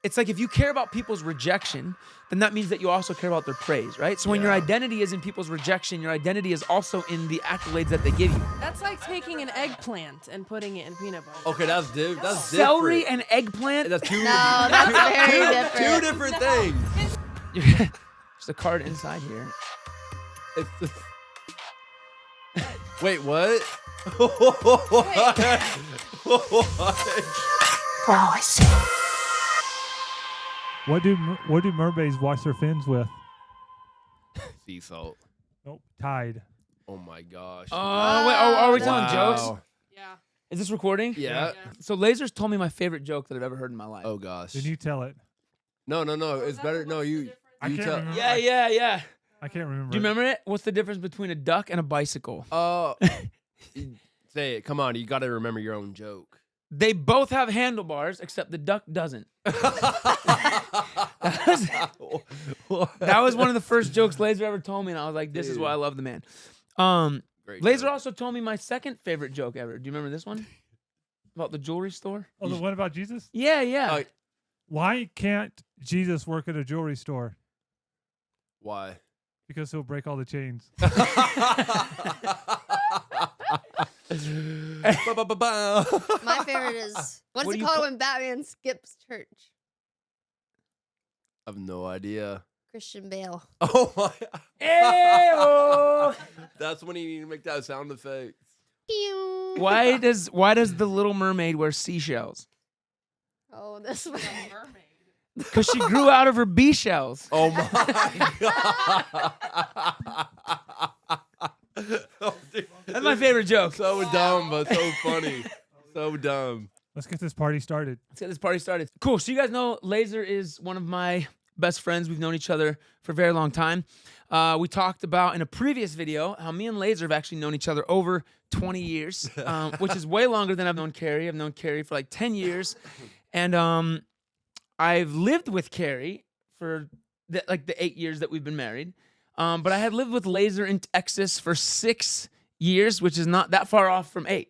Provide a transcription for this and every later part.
it's like if you care about people's rejection, then that means that you also care about their praise, right? So when your identity is in people's rejection, your identity is also in the accolades that they give you. That's like taking an eggplant and putting it in peanut butter. Okay, that's different. Celery and eggplant? That's two. No, that's very different. Two different things. There's a card inside here. Wait, what? What do mermaids wash their fins with? Sea salt. Nope, Tide. Oh my gosh. Oh, wait, are we telling Wow. jokes? Yeah. Is this recording? Yeah. So Lazer's told me my favorite joke that I've ever heard in my life. Oh gosh. Then you tell it. No. It's better. No, you. I You can't tell. remember. Yeah. I can't remember. Do you remember it? What's the difference between a duck and a bicycle? Say it. Come on. You got to remember your own joke. They both have handlebars, except the duck doesn't. That was one of the first jokes Lazer ever told me, and I was like, this is why I love the man. Great Lazer joke. also told me my second favorite joke ever. Do you remember this one? About the jewelry store? Oh, the one about Jesus? Yeah. Oh, Why can't Jesus work at a jewelry store? why? Because he'll break all the chains. My favorite is What what's do it you called call- when Batman skips church? I have no idea. Christian Bale. Oh my. Ew. That's when you need to make that sound effect. Pew. Why does the Little Mermaid wear seashells? Oh, this one. Because she grew out of her bee shells. Oh my god. Oh, dude. That's my favorite joke. So dumb, but so funny. So dumb. Let's get this party started. Let's get this party started. Cool. So you guys know Lazer is one of my best friends. We've known each other for a very long time. We talked about in a previous video how me and Lazer have actually known each other over 20 years, which is way longer than I've known Karri. I've known Karri for like 10 years. And I've lived with Karri for the 8 years that we've been married. But I had lived with Lazer in Texas for 6 years, which is not that far off from 8.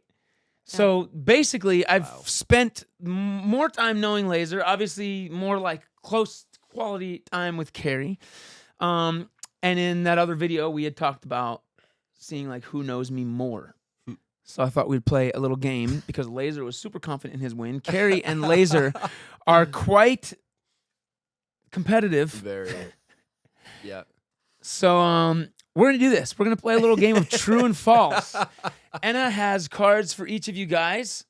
So basically, I've spent more time knowing Lazer, obviously more like close quality time with Karri. And in that other video, we had talked about seeing like who knows me more. So I thought we'd play a little game because Lazer was super confident in his win. Karri and Lazer are quite competitive. Very. Yeah. So we're going to do this. We're going to play a little game of true and false. Anna has cards for each of you guys.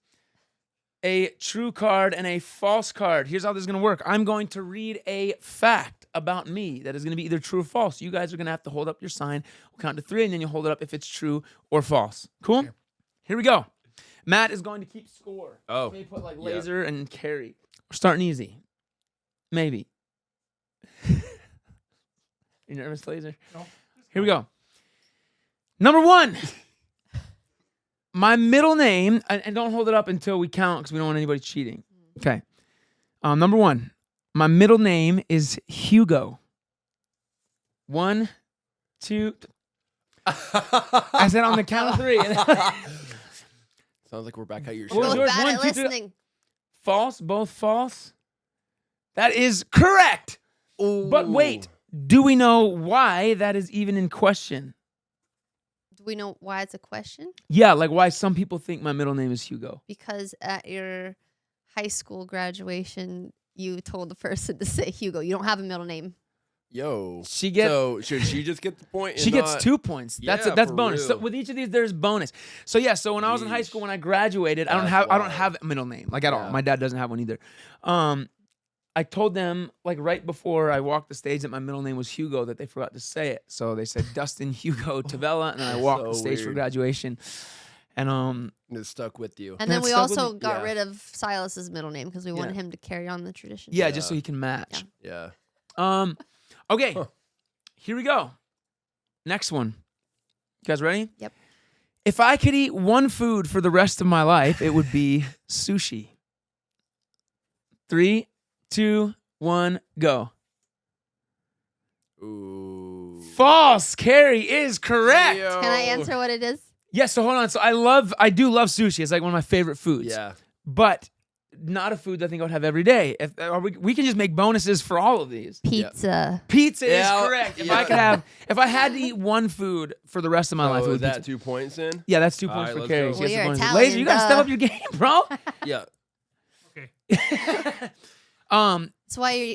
A true card and a false card. Here's how this is going to work. I'm going to read a fact about me that is going to be either true or false. You guys are going to have to hold up your sign. We'll count to 3, and then you'll hold it up if it's true or false. Cool? Here we go. Matt is going to keep score. Oh. Maybe put like Lazer and Karri. We're starting easy. Maybe. You nervous, Lazer? No. Here we go. Number 1. My middle name, and don't hold it up until we count because we don't want anybody cheating. Okay. Number 1. My middle name is Hugo. 1, 2. I said on the count of 3. Sounds like we're back at your What was show. yours? Bad 1, at 2, 3. listening. False, both false. That is correct. But wait, do we know why that is even in question? Do we know why it's a question? Yeah, like why some people think my middle name is Hugo. Because at your high school graduation, you told the person to say Hugo. You don't have a middle name. Yo. She gets So should she just get the point? she and gets not- 2 points. That's Yeah, that's for bonus. So real. with each of these, there's bonus. So yeah, so when I was in high Yeesh. school, when I graduated, I don't That's have wild. a middle name like at all. Yeah. My dad doesn't have one either. I told them like right before I walked the stage that my middle name was Hugo, that they forgot to say it. So they said Dustin Hugo Tavella, and then I walked So the stage for weird. graduation. And And it stuck with you. And then That we stuck with also me. got Yeah. rid of Silas's middle name because we wanted Yeah. him to carry on the tradition. yeah, just so he can match. Yeah. Okay, Huh. here we go. Next one. You guys ready? Yep. If I could eat one food for the rest of my life, it would be sushi. 3, 2, 1, go. Ooh. False. Karri is correct. Yo. Can I answer what it is? Yes, so hold on. So I do love sushi. It's like one of my favorite foods. Yeah. But not a food that I think I would have every day. If we can just make bonuses for all of these. Pizza. Pizza Yeah, is correct. If yeah. I could have, if I had to eat one food for the rest of my life, it So would is be that pizza. 2 points in? Yeah, that's 2 All points right, for let's Karri. go. She Well, gets the you're bonus. Italian, Lazer, you gotta step duh. up your game, bro. Yeah. Okay.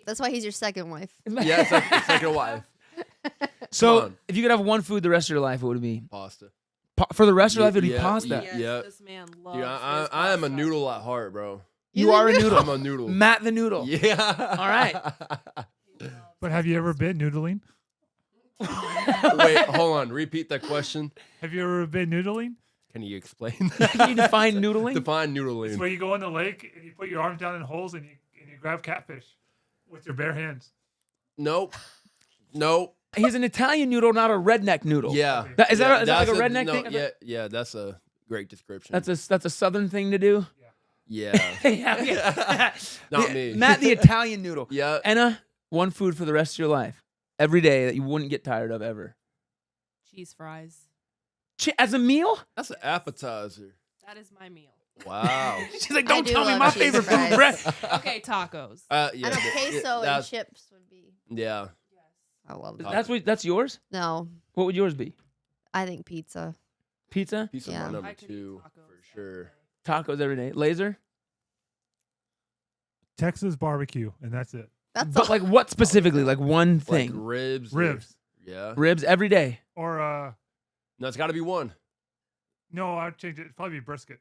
That's why he's your second wife. Yeah, it's like a wife. So, on. if you could have one food the rest of your life, what would it be? Pasta. For the rest of your life, it would be Yeah, pasta. Yes, Yep. this man loves Dude, his I am a pasta. noodle at heart, bro. You are a noodle. I'm a noodle. Matt the noodle. Yeah. All right. But have you ever been noodling? Wait, hold on. Repeat that question. Have you ever been noodling? Can you explain Can you define noodling? Define It's noodling. where you go in the lake and you put your arms down in holes and you grab catfish with your bare hands. Nope. Nope. He's an Italian noodle, not a redneck noodle. Yeah. Is that like That's a redneck no, thing? Yeah, that's a great description. That's a southern thing to do. yeah. Yeah, okay. Not me. Matt the Italian noodle. Yeah. Enna, one food for the rest of your life, every day that you wouldn't get tired of ever. Cheese fries. As a meal? That's an appetizer. That is my meal. Wow. She's like, I don't do tell me love my cheese favorite food, fries. Brett. Okay, tacos. Yeah. And a queso and that's- chips would be. Yeah. I love Taco. that. That's yours? No, What would yours be? I think pizza. Pizza? Pizza Yeah. my number I could eat 2 tacos for every sure. day. Tacos every day. Laser? Texas barbecue, and that's it. That's But all. like what specifically? Like one Like thing. ribs. Ribs. Yeah. Ribs every day. Or No, it's got to be one. no, I'd change it. It'd probably be brisket.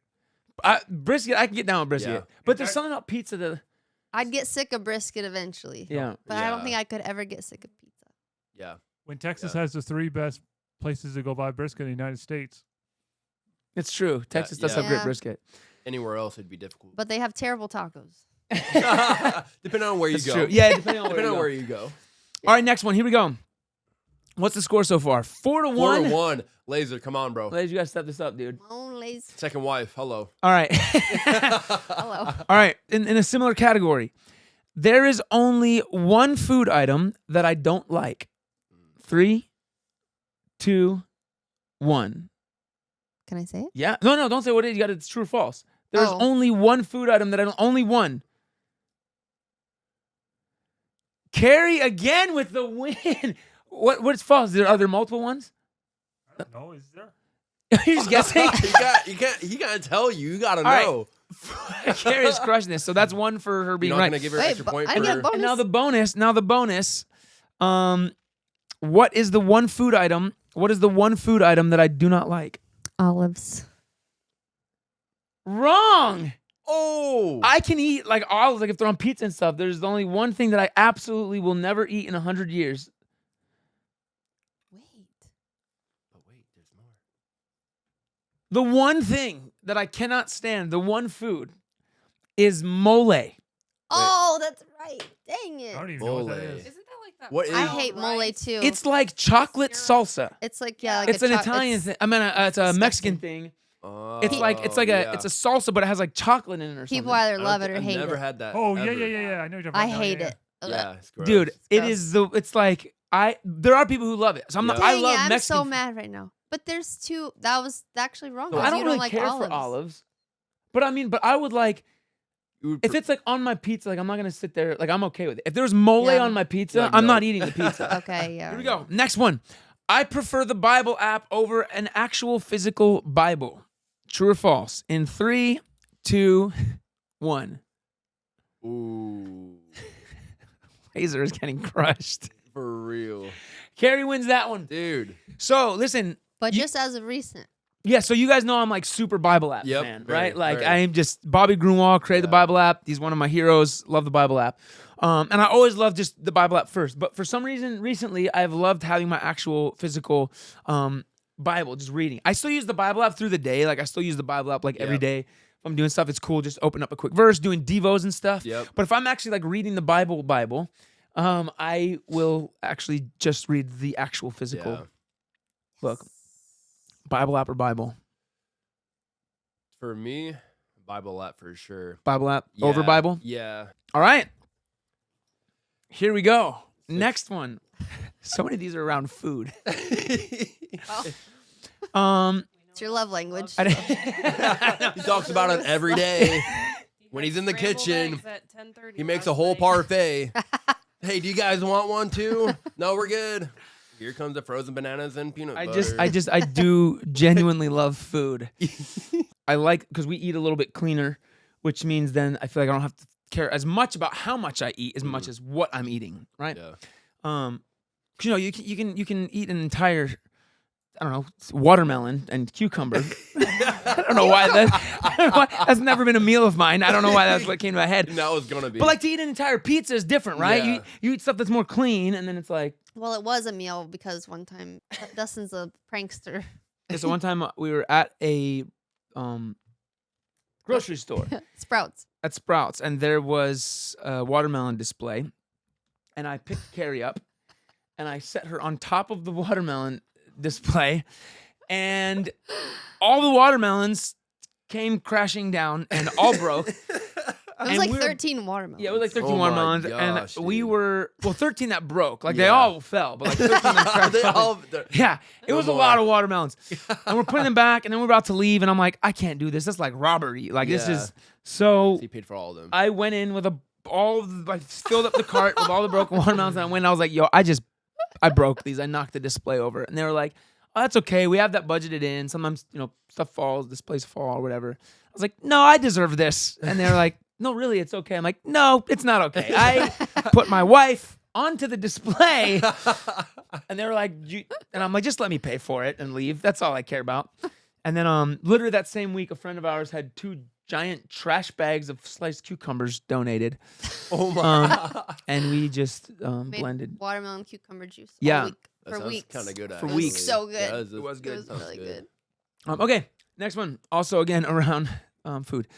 Brisket, I can get down with brisket. Yeah. But there's something about pizza that, I'd get sick of brisket eventually. yeah. But I don't Yeah. think I could ever get sick of pizza. Yeah. When Texas Yeah. has the 3 best places to go buy brisket in the United States. It's true. Texas does yeah. have great Yeah. brisket. Anywhere else, it'd be difficult. But they have terrible tacos. Depending on where you That's go. true. Yeah, depending on where Depending you on go. where you go. All right, next one. Here we go. What's the score so far? 4-1. 4-1. Laser, come on, bro. Ladies, you gotta step this up, dude. Only. Second wife. Hello. All right. Hello. All right. In a similar category, there is only one food item that I don't like. 3, 2, 1. Can I say it? Yeah. No, don't say what it is. You got it's true or false. There's Oh. only one food item that I don't. Only one. Karri again with the win. What's false? Are there multiple ones? I don't know. Is there? You're just guessing. He gotta tell you. You gotta All right. know. Karri is crushing this, so that's one for her You're being not right. gonna give her an Wait, extra but point I for get a bonus. And now the bonus. What is the one food item? What is the one food item that I do not like? Olives. Wrong. Oh. I can eat like olives, like if they're on pizza and stuff. There's only one thing that I absolutely will never eat in 100 years. Wait. But wait, there's more. The one thing that I cannot stand, the one food, is mole. Oh, that's right. Dang it. I don't even know what that Mole. is. Isn't that like that? What is- I brown hate mole rice? too. It's like chocolate salsa. It's like like It's a an Italian it's- thing. I mean, it's a disgusting. Mexican thing. It's Oh, like yeah. it's a salsa, but it has like chocolate in it or something. People either I don't love thi- it or I've hate never it. had that. Oh, ever. yeah. I know what you're I talking about. hate Yeah, it. Yeah, it's gross. Dude, it gross. is it's like there are people who love it. So I'm not, Yeah. I Dang love it, I'm Mexican. so mad right now. But there's two. That was actually wrong. So I 'cause don't you really like care olives. for olives. But I mean, I would like You would if it's like on my pizza, like I'm not gonna sit there, like I'm okay with it. If there's mole Yeah. on my pizza, Like, I'm no. not eating the pizza. Okay, yeah. Here we go. Next one. I prefer the Bible app over an actual physical Bible. True or false? In 3, 2, 1. Ooh, Lazer is getting crushed. for real, Karri wins that one. dude. So listen, But You- just as of recent. yeah. So you guys know I'm like super Bible app Yep, fan, very, right? Like very. I am just Bobby Grunwald created the Yeah. Bible app. He's one of my heroes. Love the Bible app. And I always love just the Bible app first. But for some reason, recently, I've loved having my actual physical Bible, just reading. I still use the Bible app through the day. Like I still use the Bible app like every Yep. day. If I'm doing stuff, it's cool. Just open up a quick verse, doing devos and stuff. Yep. But if I'm actually like reading the Bible, I will actually just read the actual physical Yeah. book. Bible app or Bible? For me, Bible app for sure. Bible app over Yeah, Bible? Yeah. All right. Here we go. Next one. So many of these are around food. It's your love language. I- He talks about it every day. When had he's in the scrambled kitchen, eggs at 10:30 he makes a last whole night. parfait. Hey, do you guys want one too? No, we're good. Here comes the frozen bananas and peanut butter. I do genuinely love food. I like because we eat a little bit cleaner, which means then I feel like I don't have to care as much about how much I eat as much as what I'm eating, right? Yeah. 'Cause, you know, you can eat an entire, I don't know, watermelon and cucumber. I don't know why that's never been a meal of mine. I don't know why that's what came to my head. That was gonna be. But like to eat an entire pizza is different, right? Yeah. You eat stuff that's more clean, and then it's like. Well, it was a meal because one time Dustin's a prankster. Yeah, so one time we were at a grocery store Sprouts. at Sprouts, and there was a watermelon display, and I picked Karri up, and I set her on top of the watermelon display, and all the watermelons came crashing down and all broke. It was And like we were- 13 watermelons. Yeah, it was like 13 Oh my watermelons, gosh, and we dude. were 13 that broke. Like they Yeah. all fell, but like 13 of them crashed. They off. all- Yeah, it No was a more. lot of watermelons, and we're putting them back, and then we're about to leave, and I'm like, I can't do this. That's like robbery. Like this Yeah. is so. He paid for all of them. I went in with I filled up the cart with all the broken watermelons, and I went. I was like, yo, I broke these. I knocked the display over, and they were like, oh, that's okay. We have that budgeted in. Sometimes stuff falls, displays fall, or whatever. I was like, no, I deserve this, and they were like. No, really, it's okay. I'm like, no, it's not okay. I put my wife onto the display, and they were like, and I'm like, just let me pay for it and leave. That's all I care about. And then, literally that same week, a friend of ours had 2 giant trash bags of sliced cucumbers donated, Oh my. and we just Made blended. watermelon cucumber juice. Yeah. All week, That for sounds weeks. kind of good. For Actually. weeks. So good. Yeah, It was good. It was Sounds really good. Okay, next one. Also, again around food.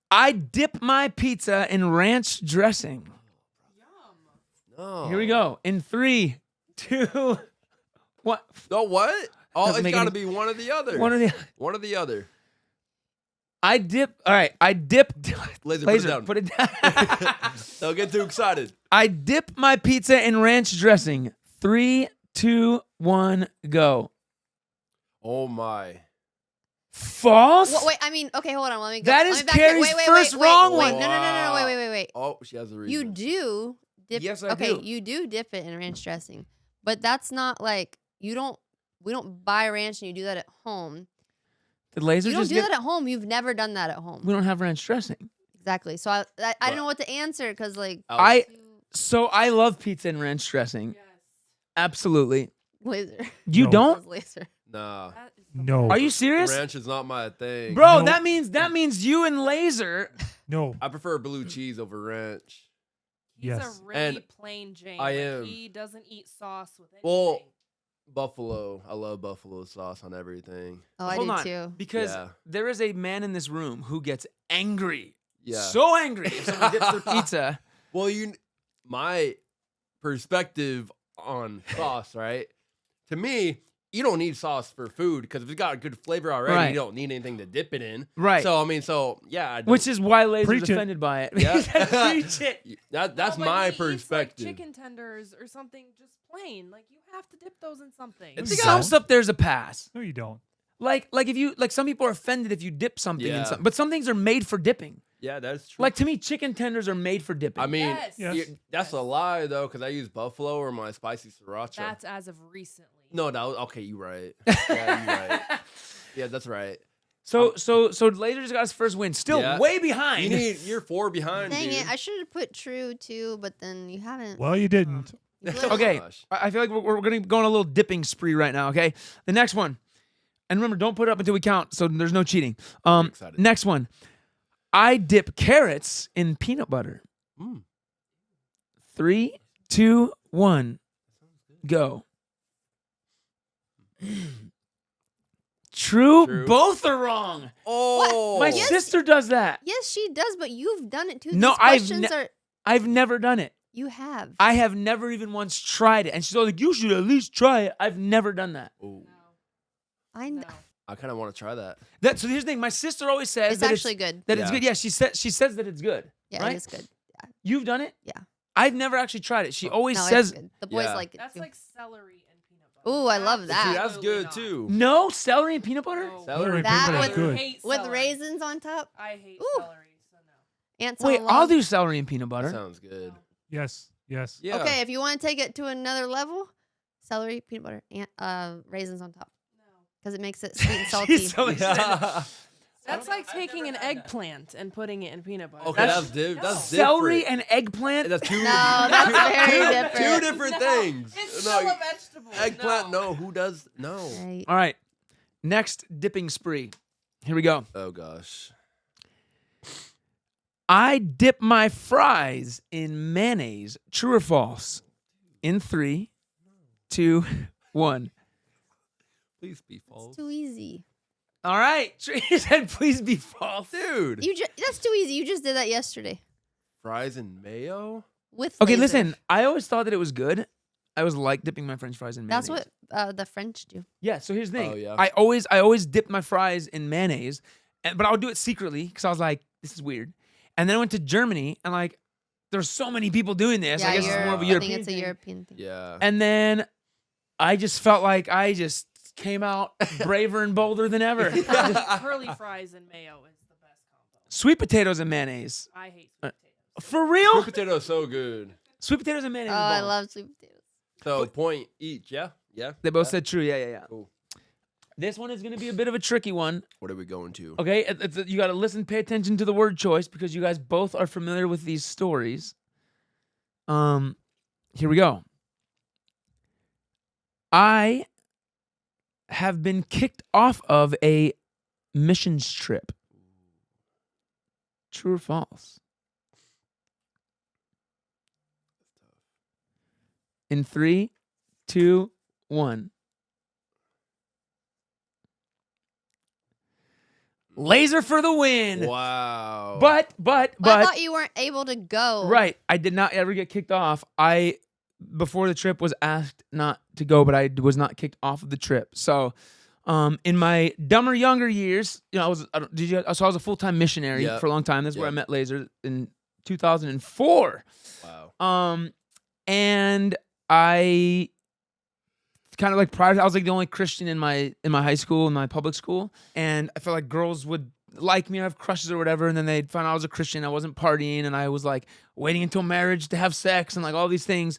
I dip my pizza in ranch dressing. No. Here we go. In 3, 2, 1. No, what? Oh, Doesn't it's make got to any- be one or the other. One of the. One or the other. I dip. All right. I dip. Lazer, Put it down. Don't get too excited. I dip my pizza in ranch dressing. 3, 2, 1, go. Oh my. False. Wait, I mean, okay, hold on. Let me go. That let is me back it. Carrie's first wrong wait, one. No. Wait. Oh, she has a reason. You do dip. Yes, I okay, do. you do dip it in ranch dressing, but that's not like we don't buy ranch and you do that at home. Did Lazer You don't just do get? that at home. You've never done that at home. We don't have ranch dressing. Exactly. So I didn't know what to answer because like So I love pizza and ranch dressing. Yes. Absolutely. Laser. You No. don't? Laser. Nah. That is the No. Are you serious? Ranch is not my thing. Bro, No. that means you and Lazer. No. I prefer blue cheese over ranch. He's Yes. a really And plain Jane. I Like, am. He doesn't eat sauce with anything. Well, buffalo. I love buffalo sauce on everything. Oh, I Hold do on, too. because Yeah. there is a man in this room who gets angry. Yeah. So angry if someone dips their pizza. Well, my perspective on sauce, right? To me, you don't need sauce for food because if it's got a good flavor already, Right. you don't need anything to dip it in. Right. So I mean, yeah. I don't- Which is why Lazer's Preach it. offended by it. Yeah. He said, preach it. that's No, but my he eats, perspective. Like chicken tenders or something just plain. Like you have to dip those in something. I You think don't. some stuff there's a pass. No, you don't. Like if you some people are offended if you dip something in Yeah. something, but some things are made for dipping. Yeah, that's true. Like to me, chicken tenders are made for dipping. I mean, Yes. Yes. that's a lie though, because I use buffalo or my spicy sriracha. That's as of recently. No, that was okay. You right. Yeah, you right. Yeah, that's right. so Laser just got his first win. Still Yeah. way behind. You're 4 behind. Dang dude. it! I should have put true too, but then you haven't. Well, you didn't. You literally- Okay, Gosh. I feel like we're going to go on a little dipping spree right now, okay? The next one. And remember, don't put it up until we count, so there's no cheating. excited. Next one. I dip carrots in peanut butter. Mm. 3, 2, 1, go. True. Both are wrong. Oh, My Yes. sister does that. Yes, she does, but you've done it too. No, These I've questions are. I've never done it. You have. I have never even once tried it. And she's all like, you should at least try it. I've never done that. Ooh, I No. know. I kind of want to try that. So here's the thing. My sister always says It's that actually good. that it's Yeah. good. Yeah, she says that it's good. Yeah, right? it is good. You've done it? Yeah. I've never actually tried it. She always No, says it's good. The boys Yeah. like it That's too. like celery and peanut butter. Ooh, I love See, that. that's Absolutely good not. too. no celery and peanut butter. No. Celery That peanut with- is good. I hate With celery. raisins on top. I hate Ooh. celery. Ants on Wait, a I'll log. do celery and peanut That butter. sounds good. Yes. Yes. Yeah. Okay, if you want to take it to another level, celery, peanut butter, and raisins on top. Because it makes it sweet and salty. She's so excited. Yeah. That's like taking an eggplant and putting it in peanut butter. Okay, That's- that's Celery different. and eggplant? That's two. No, that's very two different. different things. It's No, still a vegetable. eggplant. No, who does? No. Right. All right. Next dipping spree. Here we go. Oh gosh. I dip my fries in mayonnaise. True or false? In 3, 2, 1. Please be false, It's too easy. All right. He said, please be false. dude. That's too easy. You just did that yesterday Fries and mayo. with. Okay, Lazer. listen. I always thought that it was good. I always like dipping my French fries in mayonnaise. That's what the French do. Yeah. So here's the thing. Oh, yeah. I always dip my fries in mayonnaise, but I would do it secretly because I was like, this is weird. And then I went to Germany and like, there's so many people doing this. Yeah, I guess it's more of a I European think it's a thing. European thing. Yeah. And then I just felt like I just came out braver and bolder than ever. Curly fries and mayo is the best combo. Sweet potatoes and mayonnaise. I hate sweet potatoes. For real? Sweet potato is so good. Sweet potatoes and mayonnaise. Oh, is I bomb. love sweet potatoes. So point each. Yeah. Yeah. They both said true. Yeah. Cool. This one is going to be a bit of a tricky one. What are we going to? Okay, you got to listen, pay attention to the word choice because you guys both are familiar with these stories. Here we go. I have been kicked off of a missions trip. True or false? In 3, 2, 1. Lazer for the win. Wow. But I thought you weren't able to go. right, I did not ever get kicked off. I before the trip was asked not to go, but I was not kicked off of the trip. So, in my dumber younger years, you know, I was a full-time missionary Yep. for a long time. That's where I Yep. met Lazer in 2004. Wow. And I kind of like prior, I was like the only Christian in my high school, in my public school, and I felt like girls would like me or have crushes or whatever, and then they'd find out I was a Christian. I wasn't partying, and I was like waiting until marriage to have sex and like all these things.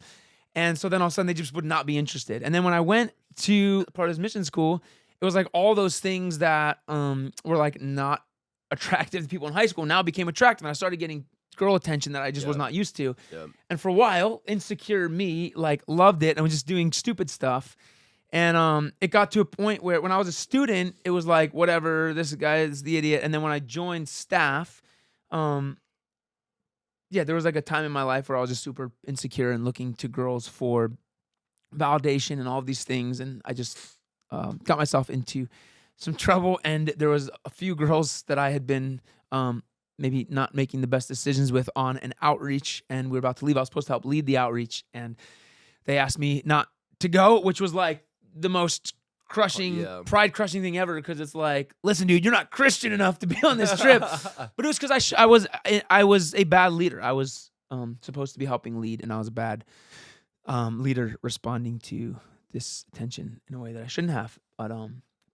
And so then all of a sudden they just would not be interested. And then when I went to part of this mission school, it was like all those things that were like not attractive to people in high school now became attractive, and I started getting girl attention that I just was Yep. not used to. Yep. And for a while, insecure me like loved it and was just doing stupid stuff. And it got to a point where when I was a student, it was like, whatever, this guy is the idiot. And then when I joined staff, there was like a time in my life where I was just super insecure and looking to girls for validation and all of these things. And I just got myself into some trouble. And there was a few girls that I had been maybe not making the best decisions with on an outreach. And we were about to leave. I was supposed to help lead the outreach. And they asked me not to go, which was like the most crushing, Yeah. pride crushing thing ever. Because it's like, listen, dude, you're not Christian enough to be on this trip. But it was because I was a bad leader. I was supposed to be helping lead, and I was a bad leader responding to this attention in a way that I shouldn't have. But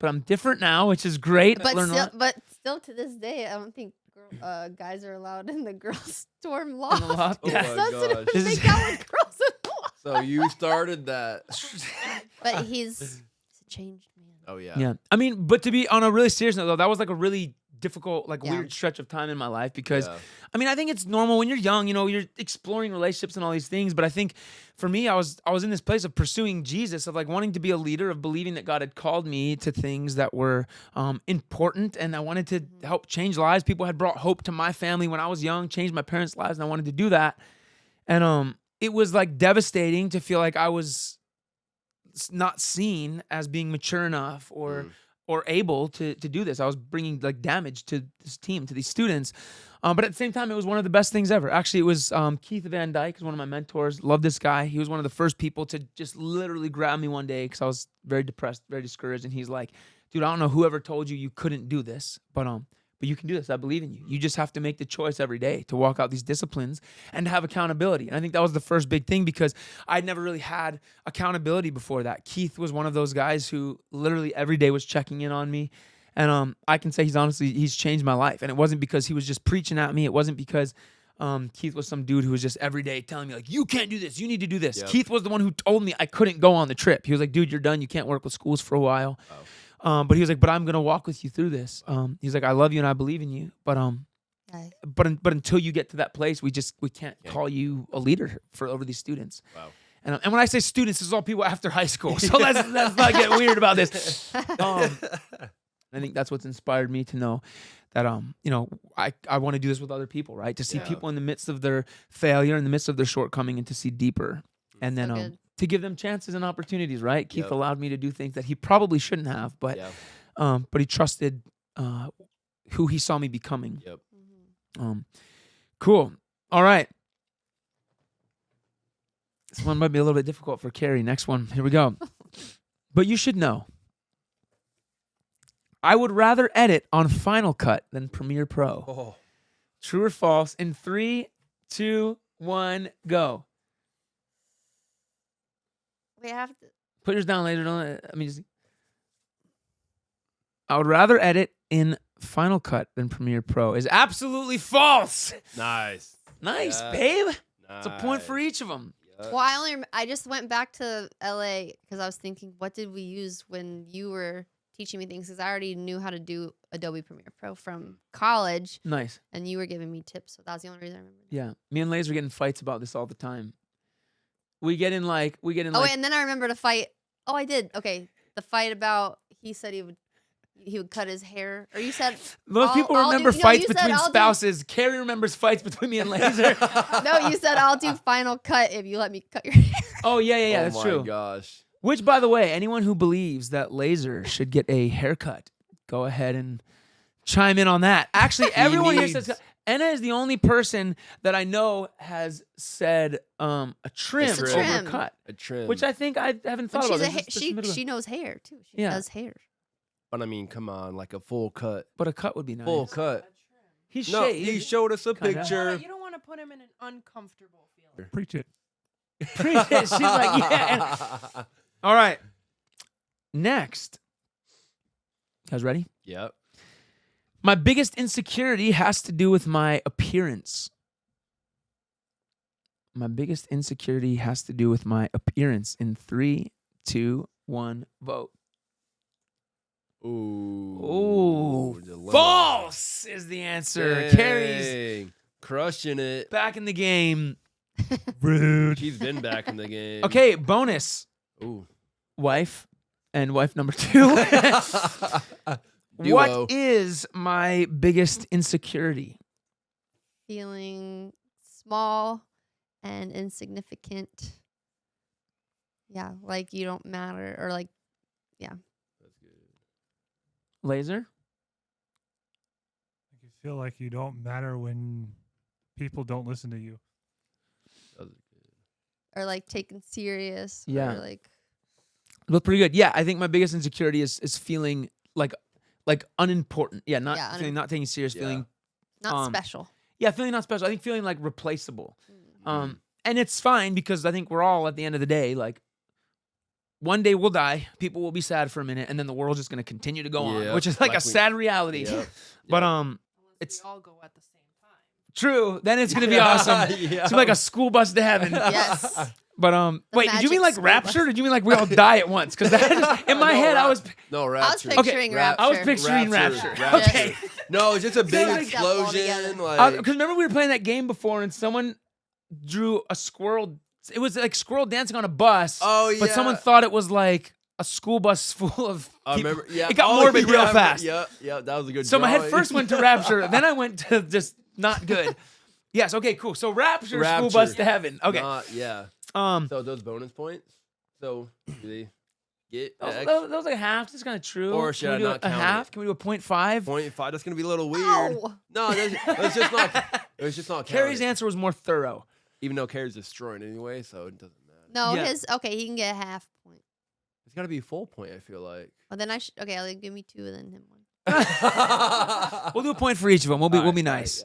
I'm different now, which is great. But Learned a still, lot. but still to this day, I don't think guys are allowed in the girls' dorm In loft. the loft. Oh Yeah. my Sensitive gosh. to make out with girls in the loft. So you started that. But he's a changed man. Oh yeah. Yeah. I mean, but to be on a really serious note, though, that was like a really difficult, like Yeah. weird stretch of time in my life because, Yeah. I mean, I think it's normal when you're young, you know, you're exploring relationships and all these things. But I think for me, I was in this place of pursuing Jesus, of like wanting to be a leader, of believing that God had called me to things that were important. And I wanted to help change lives. People had brought hope to my family when I was young, changed my parents' lives, and I wanted to do that. And it was like devastating to feel like I was not seen as being mature enough or able to do this. I was bringing like damage to this team, to these students. But at the same time, it was one of the best things ever. Actually, it was Keith Van Dyke, is one of my mentors. Love this guy. He was one of the first people to just literally grab me one day because I was very depressed, very discouraged. And he's like, dude, I don't know whoever told you couldn't do this, but you can do this. I believe in you. You just have to make the choice every day to walk out these disciplines and to have accountability. And I think that was the first big thing because I'd never really had accountability before that. Keith was one of those guys who literally every day was checking in on me And I can say he's changed my life. And it wasn't because he was just preaching at me. It wasn't because Keith was some dude who was just every day telling me like, you can't do this, you need to do this. Yep. Keith was the one who told me I couldn't go on the trip. He was like, dude, you're done. You can't work with schools for a while. But he was like, but I'm gonna walk with you through this. He's like, I love you and I believe in you. But until you get to that place, we can't call you a leader for over these students. Wow. And when I say students, this is all people after high school. So let's not get weird about this. I think that's what's inspired me to know that I want to do this with other people, right? To see people in the midst of their failure, in the midst of their shortcoming, and to see deeper, and then to give them chances and opportunities, right? Keith allowed me to do things that he probably shouldn't have, but he trusted who he saw me becoming. Yep. Cool. All right. This one might be a little bit difficult for Karri. Next one. Here we go. But you should know, I would rather edit on Final Cut than Premiere Pro. Oh. True or false? In 3, 2, 1, go. We have to. Put yours down later. I would rather edit in Final Cut than Premiere Pro is absolutely false. Nice. Nice, Yeah. babe. Nice. It's a point for each of them. Well, I just went back to LA because I was thinking, what did we use when you were teaching me things? Because I already knew how to do Adobe Premiere Pro from college, Nice. and you were giving me tips, so that's the only reason I remember. Yeah. Me and Lazer get in fights about this all the time. We get in Oh, like, and then I remember the fight. Oh, I did. Okay, the fight about he said he would cut his hair, or you said most people I'll remember do- no, fights you said between I'll do- spouses. Karri remembers fights between me and Lazer. No, you said I'll do Final Cut if you let me cut your hair. Oh yeah, Oh that's my true. gosh. Which, by the way, anyone who believes that Lazer should get a haircut, go ahead and chime in on that. Actually, everyone here says Anna is the only person that I know has said a trim Just a over trim. a cut, A trim. which I think I haven't thought about. She knows hair too. She Yeah. does hair. But I mean, come on, like a full cut. But a cut would be nice. Full cut. He's No, shaved. he showed us a Kinda. picture. You don't want to put him in an uncomfortable feeling. Preach it. She's like, yeah. All right. Next. You guys ready? Yep. My biggest insecurity has to do with my appearance. My biggest insecurity has to do with my appearance. In 3, 2, 1, vote. Ooh. Ooh. False is the answer. Karri's Dang. Crushing it. back in the game. Rude. She's been back in the game. Okay, bonus. Ooh. Wife and wife number 2. Duo. What is my biggest insecurity? Feeling small and insignificant. Yeah, like you don't matter, or like, yeah. That's good. Lazer? You feel like you don't matter when people don't listen to you. That was good. Or like taken serious. Yeah. Or like, Look pretty good. Yeah, I think my biggest insecurity is feeling like unimportant. Yeah, not feeling not taking serious, Yeah. feeling not special. yeah, feeling not special. I think feeling like replaceable. And it's fine because I think we're all at the end of the day, like one day we'll die, people will be sad for a minute, and then the world's just gonna continue to go on, Yep. which is like a Like sad reality. Yep. But Unless it's we all go at the same time. true. Then it's gonna be awesome. It's gonna be like a school bus to heaven. Yes. But wait, did you mean magic like school rapture? bus. Did you mean like we all die at once? Because in my No, head I was No, I was rapture. picturing rapture. I was picturing rapture. Rapture. Okay. No, it's just a big Like- explosion. Because Like, remember we were playing that game before and someone drew a squirrel. It was like squirrel dancing on a bus. oh yeah. But someone thought it was like a school bus full of I people. remember. Yeah. It got Oh, morbid real yeah, fast. Yeah. Yeah. That was a good. So my head drawing. first went to rapture, then I went to just not good. Yes. Okay. Cool. So rapture. School bus Rapture. to heaven. Okay. Yeah. So those bonus points. So do they get That was like a half. That's kind of true. Or Can should we I do not a count half? it? Can we do a 0.5? 0.5? That's gonna be a little weird. Ow. No, let's just not. Let's just not. Carrie's count it. answer was more thorough. Even though Carrie's destroying anyway, so it doesn't matter. No, Yeah. he can get a half point. It's gotta be a full point. I feel like. Well, then I'll give me 2 and then him 1. We'll do a point for each of them. We'll be nice.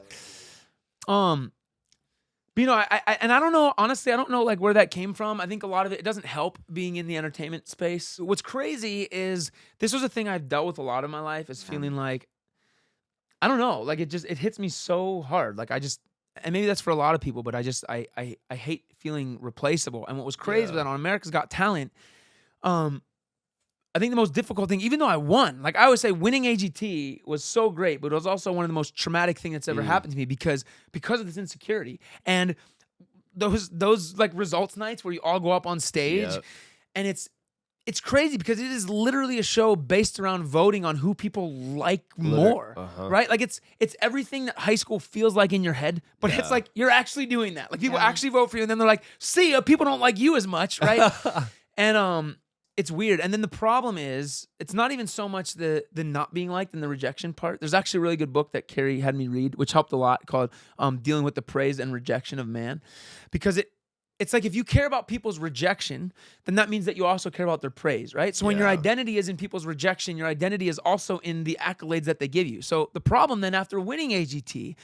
But, and I don't know, honestly, I don't know like where that came from. I think a lot of it doesn't help being in the entertainment space. What's crazy is this was a thing I've dealt with a lot of my life, is feeling like, I don't know, like it hits me so hard. Like and maybe that's for a lot of people, but I hate feeling replaceable. And what was crazy was that on America's Got Talent, I think the most difficult thing, even though I won, like I always say, winning AGT was so great, but it was also one of the most traumatic things that's ever happened to me because of this insecurity. And those like results nights where you all go up on stage, and it's crazy because it is literally a show based around voting on who people like more, right? Like it's everything that high school feels like in your head, but it's like you're actually doing that. Like people actually vote for you, and then they're like, see, people don't like you as much, right? And it's weird. And then the problem is, it's not even so much the not being liked and the rejection part. There's actually a really good book that Karri had me read, which helped a lot, called Dealing with the Praise and Rejection of Man. Because it's like if you care about people's rejection, then that means that you also care about their praise, right? So when your identity is in people's rejection, your identity is also in the accolades that they give you. So the problem then after winning AGT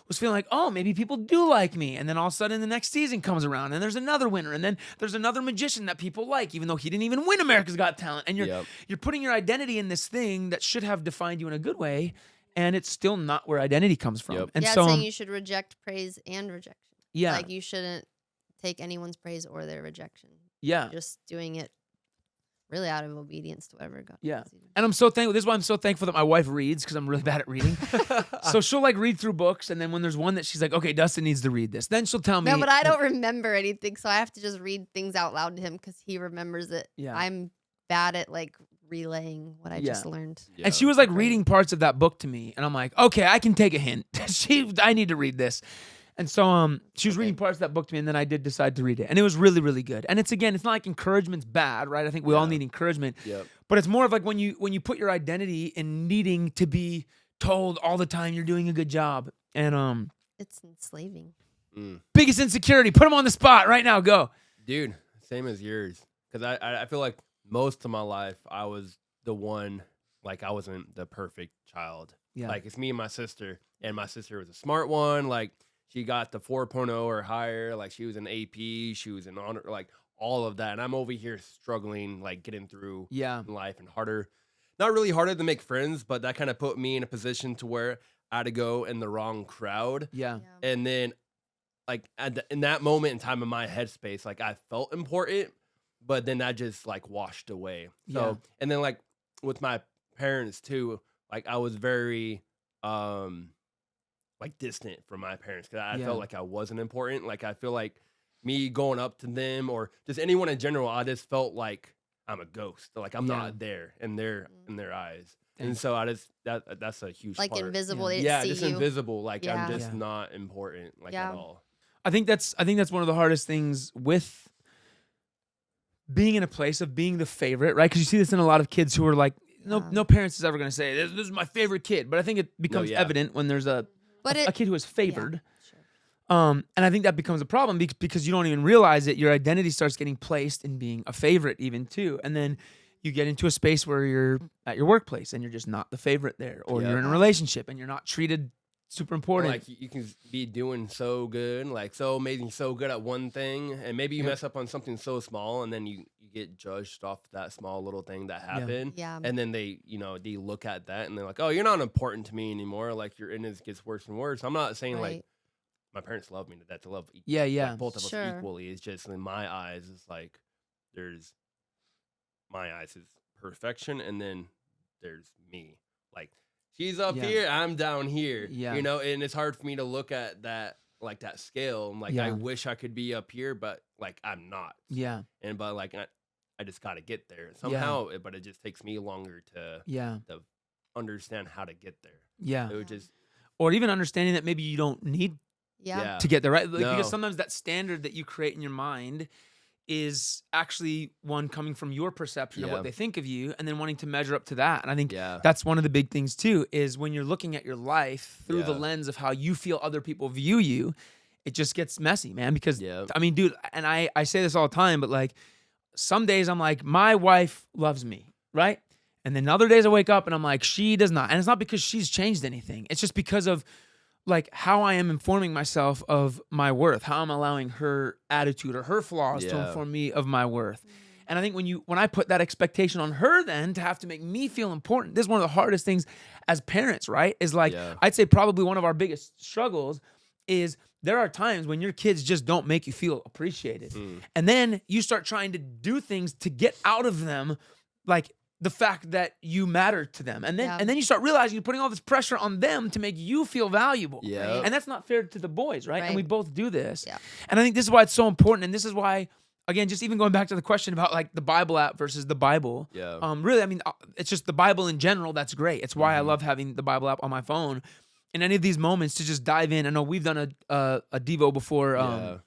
was feeling like, oh, maybe people do like me. And then all of a sudden the next season comes around and there's another winner. And then there's another magician that people like, even though he didn't even win America's Got Talent. And you're putting your identity in this thing that should have defined you in a good way. And it's still not where identity comes from. And so it's saying you should reject praise and rejection. Yeah. Like you shouldn't take anyone's praise or their rejection. Yeah. Just doing it really out of obedience to whatever God. Yeah. And I'm so thankful. This is why I'm so thankful that my wife reads, because I'm really bad at reading. So she'll like read through books, and then when there's one that she's like, okay, Dustin needs to read this, then she'll tell me. No, but I don't remember anything, so I have to just read things out loud to him because he remembers it. Yeah. I'm bad at like relaying what I just learned. Yeah. And she was like reading parts of that book to me, and I'm like, okay, I can take a hint. I need to read this. And so she was reading parts of that book to me, and then I did decide to read it. And it was really, really good. And it's not like encouragement's bad, right? I think we all need encouragement. Yep. But it's more of like when you put your identity in needing to be told all the time you're doing a good job. And it's enslaving. Biggest insecurity. Put them on the spot right now. Go. Dude, same as yours. Because I feel like most of my life I was the one, like I wasn't the perfect child. Yeah. Like it's me and my sister was a smart one. Like she got the 4.0 or higher. Like she was an AP, she was an honor, like all of that. And I'm over here struggling, like getting through life and harder. Not really harder to make friends, but that kind of put me in a position to where I had to go in the wrong crowd. Yeah. And then like in that moment in time in my headspace, like I felt important, but then that just like washed away. So, and then like with my parents too, like I was very, like distant from my parents because I felt like I wasn't important. Like I feel like me going up to them or just anyone in general, I just felt like I'm a ghost. Like I'm not there in their eyes. And so I just that's a huge like part. invisible. They see just you. invisible. Like I'm Yeah. just not important like at all. I think that's one of the hardest things with being in a place of being the favorite, right? Because you see this in a lot of kids who are like, no parents is ever going to say, this is my favorite kid. But I think it becomes evident when there's a kid who is favored. And I think that becomes a problem because you don't even realize it. Your identity starts getting placed in being a favorite even too. And then you get into a space where you're at your workplace and you're just not the favorite there. Or you're in a relationship and you're not treated super important. Like you can be doing so good, like so amazing, so good at one thing. And maybe you mess up on something so small and then you get judged off that small little thing that happened. Yeah. And then they look at that and they're like, oh, you're not important to me anymore. Like your innocence gets worse and worse. I'm not saying like my parents love me to that to love like, both of us equally. It's just in my eyes, it's like my eyes is perfection and then there's me. Like she's up here, I'm down here. Yeah. You know, and it's hard for me to look at that like that scale. I'm like I wish I could be up here, but like I'm not. Yeah. And but like I just gotta get there somehow, but it just takes me longer to understand how to get there. Yeah. It would just or even understanding that maybe you don't need to get there, right? Like, because sometimes that standard that you create in your mind is actually one coming from your perception of what they think of you and then wanting to measure up to that. And I think that's one of the big things too, is when you're looking at your life through the lens of how you feel other people view you, it just gets messy, man. Because I mean, dude, and I say this all the time, but like some days I'm like, my wife loves me, right? And then other days I wake up and I'm like, she does not. And it's not because she's changed anything. It's just because of like how I am informing myself of my worth, how I'm allowing her attitude or her flaws to inform me of my worth. And I think when I put that expectation on her then to have to make me feel important, this is one of the hardest things as parents, right? Is like, I'd say probably one of our biggest struggles is there are times when your kids just don't make you feel appreciated. And then you start trying to do things to get out of them, like the fact that you matter to them. And then you start realizing you're putting all this pressure on them to make you feel valuable. Yeah. And that's not fair to the boys, right? And we both do this. Yeah. And I think this is why it's so important. And this is why, again, just even going back to the question about like the Bible app versus the Bible. Yeah. Really, I mean, it's just the Bible in general. That's great. It's why I love having the Bible app on my phone. In any of these moments to just dive in. I know we've done a Devo before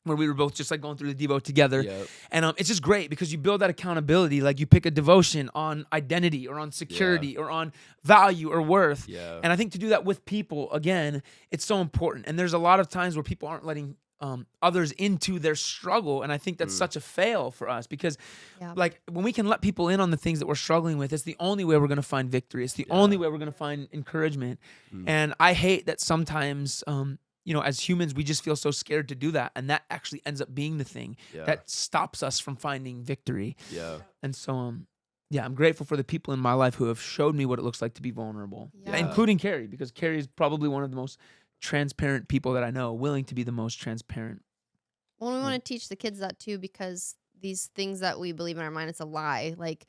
where we were both just like going through the Devo together. And it's just great because you build that accountability. Like you pick a devotion on identity or on security or on value or worth. And I think to do that with people, again, it's so important. And there's a lot of times where people aren't letting others into their struggle. And I think that's such a fail for us because like when we can let people in on the things that we're struggling with, it's the only way we're going to find victory. It's the only way we're going to find encouragement. And I hate that sometimes, you know, as humans, we just feel so scared to do that. And that actually ends up being the thing that stops us from finding victory. And so, I'm grateful for the people in my life who have showed me what it looks like to be vulnerable, including Karri, because Karri is probably one of the most transparent people that I know, willing to be the most transparent. Well, we want to teach the kids that too, because these things that we believe in our mind, it's a lie. Like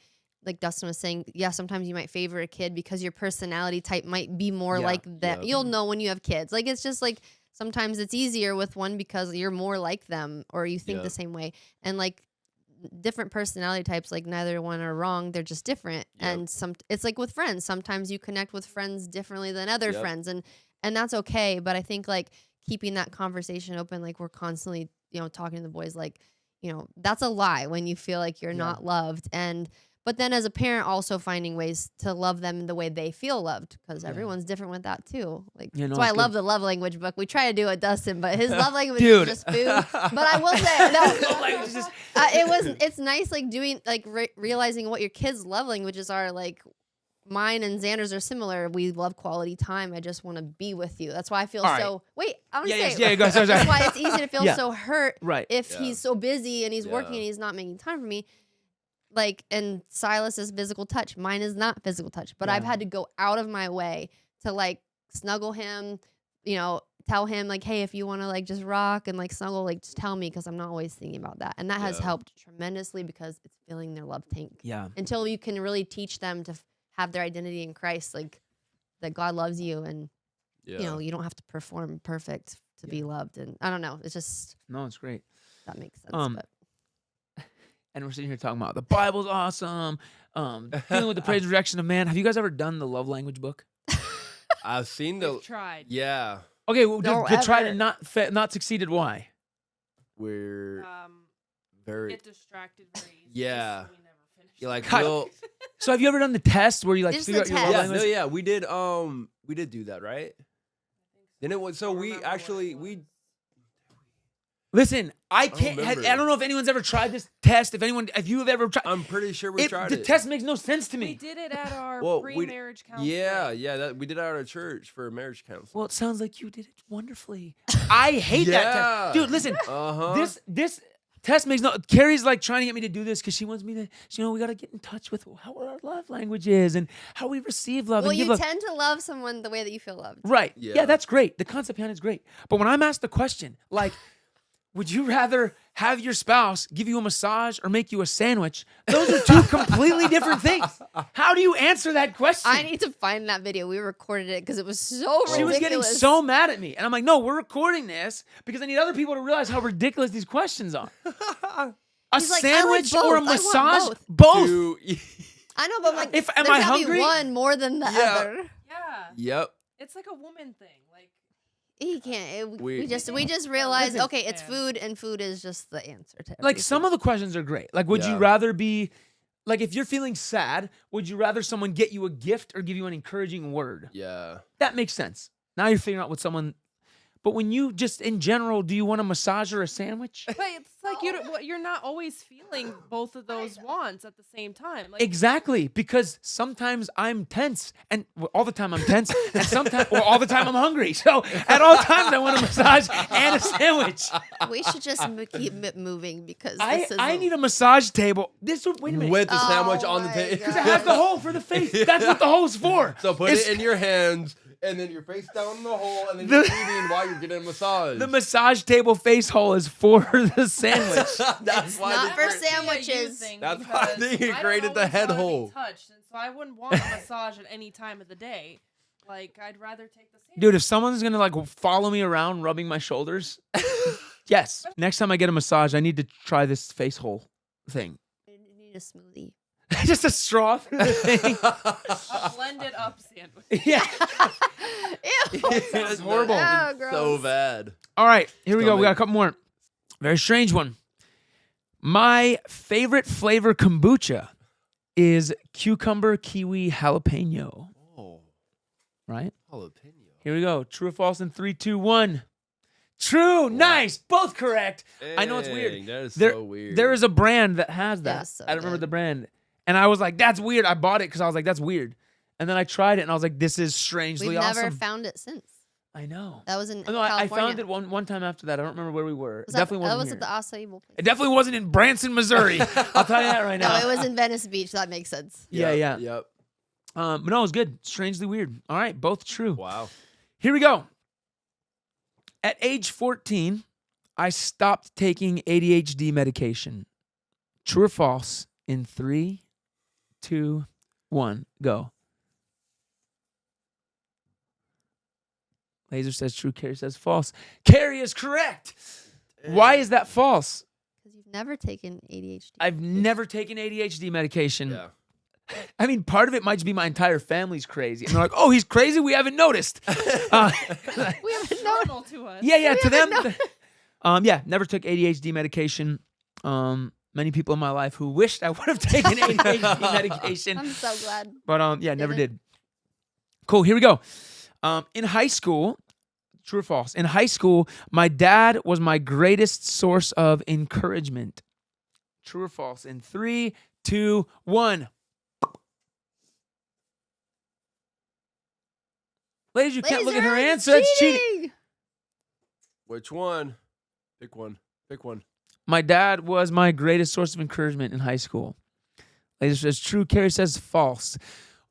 Dustin was saying, sometimes you might favor a kid because your personality type might be more like that. You'll know when you have kids. Like, it's just like sometimes it's easier with one because you're more like them or you think the same way. And like different personality types, like neither one are wrong. They're just different. And it's like with friends. Sometimes you connect with friends differently than other friends. And that's okay. But I think like keeping that conversation open, like we're constantly, you know, talking to the boys, like, you know, that's a lie when you feel like you're not loved. But then as a parent, also finding ways to love them in the way they feel loved, because everyone's different with that too. Like that's why I love the love language book. We try to do it, Dustin, but his love language is just food. But I will say, it's nice like doing like realizing what your kids' love languages are. Like mine and Xander's are similar. We love quality time. I just want to be with you. That's why I feel so. Wait, I'm gonna say. Go, sorry. That's why it's easy to feel so hurt if he's so busy and he's working and he's not making time for me. Like, and Silas is physical touch. Mine is not physical touch. But I've had to go out of my way to like snuggle him, you know, tell him like, hey, if you want to like just rock and like snuggle, like just tell me, because I'm not always thinking about that. And that has helped tremendously because it's filling their love tank. Until you can really teach them to have their identity in Christ, like that God loves you and, you know, you don't have to perform perfect to be loved. And I don't know. It's just. No, it's great. That makes sense. But. And we're sitting here talking about the Bible's awesome, dealing with the praise and rejection of man. Have you guys ever done the love language book? I've seen We've tried. Yeah. Okay, well, to try to not succeeded. Why? We're very get distracted very easily. Yeah. So we never finish. You're like, so have you ever done the test where you like Just figure out your love language? Yeah, we did do that, right? Then it was Listen, I can't. I don't know if anyone's ever tried this test. If you have ever tried, I'm pretty sure we tried it. The test makes no sense to me. We did it at our pre-marriage counseling. Yeah, we did it at our church for a marriage counseling. Well, it sounds like you did it wonderfully. I hate that test, dude. Listen, this test makes no. Karri's like trying to get me to do this because she wants me to. You know, we got to get in touch with how our love language is and how we receive love. Well, and you give tend to love someone the way that you feel loved. Right. Yeah, that's great. The concept behind it is great. But when I'm asked the question, like, would you rather have your spouse give you a massage or make you a sandwich? Those are two completely different things. How do you answer that question? I need to find that video. We recorded it because it was so ridiculous. She was getting so mad at me. And I'm like, no, we're recording this because I need other people to realize how ridiculous these questions are. A sandwich or a massage? Both. I know, but like, am I hungry? One more than the other. Yeah. Yep. It's like a woman thing. Like, he can't. We just realized, okay, it's food, and food is just the answer to everything. Like, some of the questions are great. Like, would you rather be, like, if you're feeling sad, would you rather someone get you a gift or give you an encouraging word? Yeah. That makes sense. Now you're figuring out what someone, But when you just in general, do you want a massage or a sandwich? But it's like you're not always feeling both of those wants at the same time. Like, Exactly, because sometimes I'm tense, and all the time I'm tense, and sometimes, or all the time I'm hungry. So at all times I want a massage and a sandwich. We should just keep it moving because I need a massage table. Wait a minute. With the sandwich on the my table. Because it has the hole for the face. That's what the hole's for. So put It's- it in your hands, and then your face down in the hole, and then you're eating while you're getting a massage. The massage table face hole is for the sandwich. That's why not they- for sandwiches. That's why they created the head hole. Touched, and so I wouldn't want a massage at any time of the day. Like, I'd rather take the sandwich. Dude, if someone's gonna like follow me around rubbing my shoulders, yes. Next time I get a massage, I need to try this face hole thing. You need a smoothie. Just a straw through the thing. A blended up sandwich. Yeah. Ew. That's horrible. Oh, gross. So bad. All right, here we go. Stomach. We got a couple more. Very strange one. My favorite flavor kombucha is cucumber, kiwi, jalapeno. Oh, Right? jalapeno. Here we go. True or false in 3, 2, 1. True. Nice. Both correct. I know it's weird. Dang, that is There- so weird. There is a brand that has that. Yeah, so I don't remember good. the brand. And I was like, that's weird. I bought it because I was like, that's weird. And then I tried it and I was like, this is strangely We've awesome. never found it since. I know. That was in Oh, no, I California. found it one time after that. I don't remember where we were. Was It definitely that wasn't was here. at the acai bowl place. It definitely wasn't in Branson, Missouri. I'll tell you that right No, now. it was in Venice Beach. That makes sense. Yeah, yeah. Yep. But no, it was good. Strangely weird. All right, both true. Wow. Here we go. At age 14, I stopped taking ADHD medication. True or false? In 3, 2, 1, go. Lazer says true. Karri says false. Karri is correct. Why is that false? Because you've never taken ADHD. I've never taken ADHD medication. Yeah. I mean, part of it might just be my entire family's crazy. And they're like, oh, he's crazy? We haven't noticed. We haven't known. Normal to us. Yeah, to them. Yeah, never took ADHD medication. Many people in my life who wished I would have taken ADHD medication. I'm so glad. But yeah, never did. Cool, here we go. In high school, true or false? In high school, my dad was my greatest source of encouragement. True or false? In 3, 2, 1. Ladies, you can't look at her Lazer, answer. That's cheating. Which one? Pick one. Pick one. My dad was my greatest source of encouragement in high school. Lazer says true. Karri says false.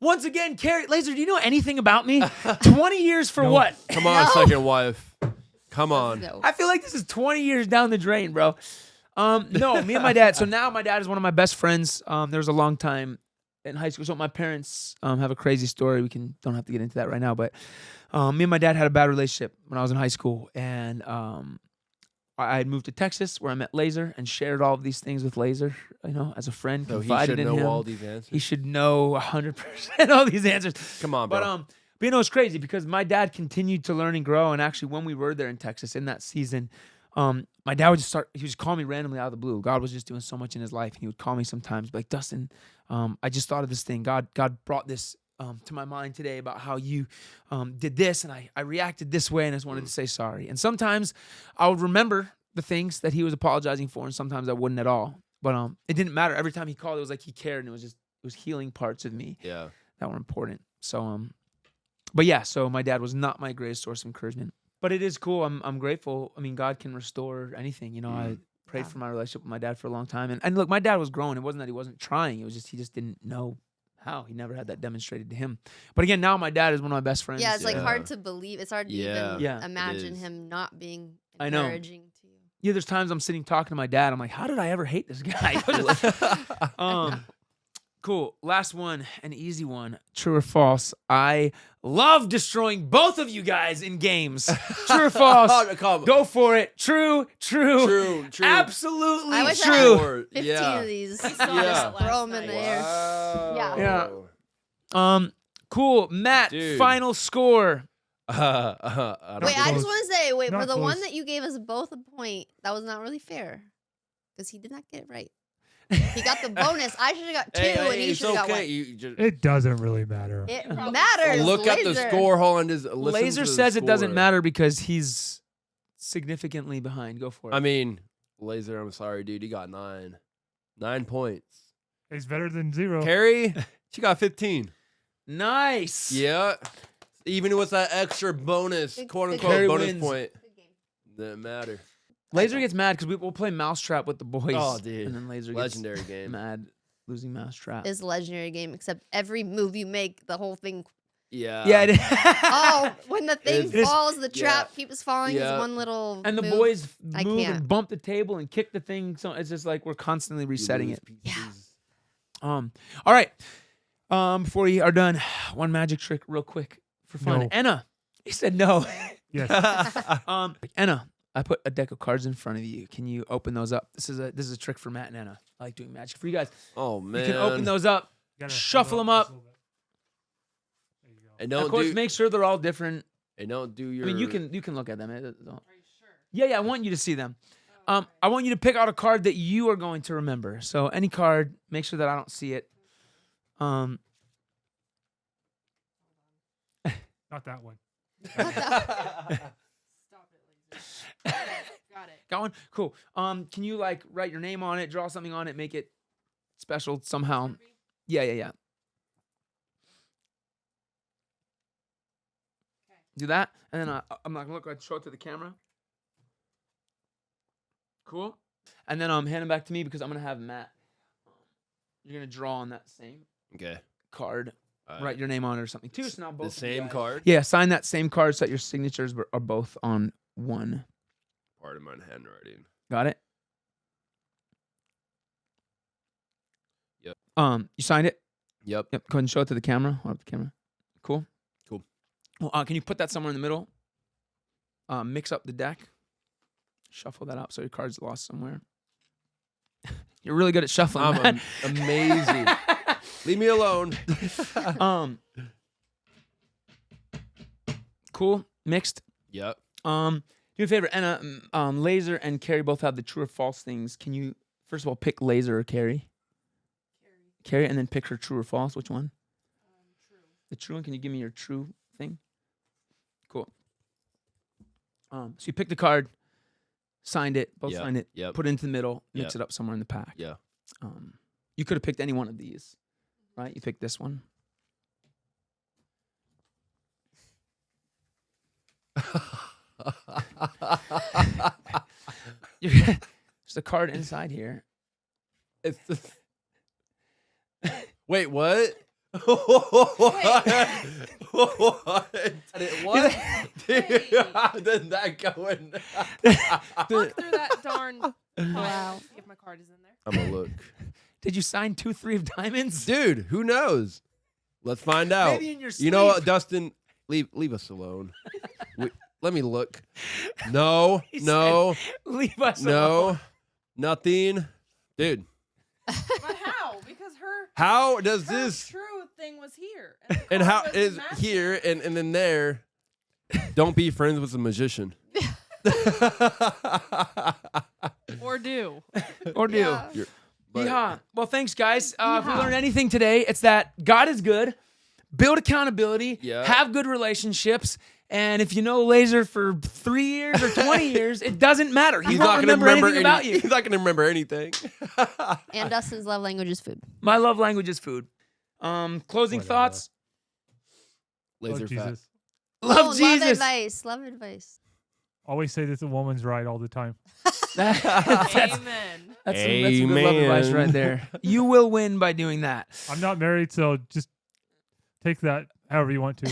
Once again, Karri, Lazer, do you know anything about me? 20 years for what? Come on, second wife. Come on. No. I feel like this is 20 years down the drain, bro. No, me and my dad. So now my dad is one of my best friends. There was a long time in high school. So my parents have a crazy story. We don't have to get into that right now. But me and my dad had a bad relationship when I was in high school. And I had moved to Texas where I met Lazer and shared all of these things with Lazer, as a friend. So he confided should in know him. all these answers. He should know 100% all these answers. Come on, bro. But it's crazy because my dad continued to learn and grow. And actually, when we were there in Texas in that season, my dad would he would call me randomly out of the blue. God was just doing so much in his life. And he would call me sometimes like, Dustin, I just thought of this thing. God brought this to my mind today about how you did this. And I reacted this way and I just wanted to say sorry. And sometimes I would remember the things that he was apologizing for. And sometimes I wouldn't at all. But it didn't matter. Every time he called, it was like he cared. And it was healing parts of me Yeah. that were important. So, but yeah, so my dad was not my greatest source of encouragement. But it is cool. I'm grateful. I mean, God can restore anything. I prayed for my relationship with my dad for a long time. And look, my dad was growing. It wasn't that he wasn't trying. It was just he just didn't know how. He never had that demonstrated to him. But again, now my dad is one of my best friends. Yeah, it's like Yeah. hard to believe. It's hard to Yeah. even Yeah, it imagine is. him not being I know. encouraging to you. Yeah, there's times I'm sitting talking to my dad. I'm like, how did I ever hate this guy? Cool. Last one, an easy one. True or false? I love destroying both of you guys in games. True or false? Go for it. True. True. Absolutely I wish I true. Or- 15 yeah. of these. We saw Yeah. that last Throw 'em in night. the air. Wow. Yeah. Cool. Matt, Dude. final score. Wait, I just want to say, for Not the one close. that you gave us both a point, that was not really fair. Because he did not get it right. He got the bonus. I should have got 2, and he it's should have got 1. okay. You just It doesn't really matter. It matters. look at the Lazer. score. Hold on. Just listen Lazer to the says it doesn't score. matter because he's significantly behind. Go for it. I mean, Lazer, I'm sorry, dude. You got 9. 9 points. It's better than 0. Carrie, she got 15. Nice. Yeah. Even with that extra bonus, quote unquote, Carrie bonus wins. point. Didn't matter. Lazer gets mad because we'll play Mousetrap with the boys. Oh, dude. And then Lazer Legendary gets game. mad losing Mousetrap. It's a legendary game, except every move you make, the whole thing. Yeah. Yeah, it is. Oh, when the thing It's- falls, the yeah. trap keeps falling. Yeah. Is one little And the move. boys I move can't. and bump the table and kick the thing. So it's just like we're constantly You resetting lose it. pieces. All right. Before we are done, one magic trick real quick for fun. No. Anna. He said no. Yes. Anna, I put a deck of cards in front of you. Can you open those up? This is a trick for Matt and Anna. I like doing magic for you guys. Oh, man. You can open those up. You gotta Shuffle hold them up. just a little bit. There you go. And Of don't course, do, make sure they're all different. and don't do your. I mean, you can look at them. Are you sure? Yeah. I want you to see them. Oh, okay. I want you to pick out a card that you are going to remember. So any card, make sure that I don't see it. Not that one. Stop it, Lazer. Got it. Got one? Cool. Can you like write your name on it, draw something on it, make it special somehow? Yeah. Do that, and then I'm not gonna look. I show it to the camera. Cool. And then hand it back to me because I'm gonna have Matt. You're gonna draw on that same Okay. card, write your name on it or something too. So now both The of you same guys- card. Yeah, sign that same card so that your signatures are both on one. Part of my handwriting. Got it? Yep. You signed it? Yep. Yep. Go ahead and show it to the camera. Hold up the camera. Cool. Cool. Well, can you put that somewhere in the middle? Mix up the deck. Shuffle that up so your card's lost somewhere. You're really good at shuffling. I'm man. amazing. Leave me alone. Cool. Mixed. Yep. Do me a favor, Anna. Lazer and Karri both have the true or false things. Can you first of all pick Lazer or Karri? Karri, and then pick her true or false. Which one? True. The true one. Can you give me your true thing? Cool. So you picked the card, signed it, both Yep, signed it, yep. put it into the middle, mix Yep. it up somewhere in the pack. Yeah. You could have picked any one of these, right? You picked this one. There's a card inside here. It's the. Wait, what? What? What? Dude, how did that go in? Look through that darn Wow. pile. See if my card is in there. I'm gonna look. Did you sign 2, 3 of diamonds? Dude, who knows? Let's find out. Maybe in your You know what, sleep. Dustin? Leave us alone. Let me look. No, He no, Leave us alone. no, nothing. Dude, But how? Because her how does her this true thing was here. And, the and card how was is matching. here and then there? Don't be friends with a magician. Or do. Or do. Yeah. But- Yeehaw. Well, thanks, guys. If we Yeehaw. learned anything today, it's that God is good. Build accountability. Yeah. Have good relationships. And if you know Lazer for 3 years or 20 years, it doesn't matter. He He's won't not gonna remember anything about you. He's not gonna remember anything. And Dustin's love language is food. My love language is food. Closing Whatever. thoughts. Laser Oh, fat. Jesus. Love Oh, Jesus. Love advice. Love advice. Always say that the woman's right all the time. that's Amen. that's some good love advice Amen. right there. You will win by doing that. I'm not married, so just take that however you want to.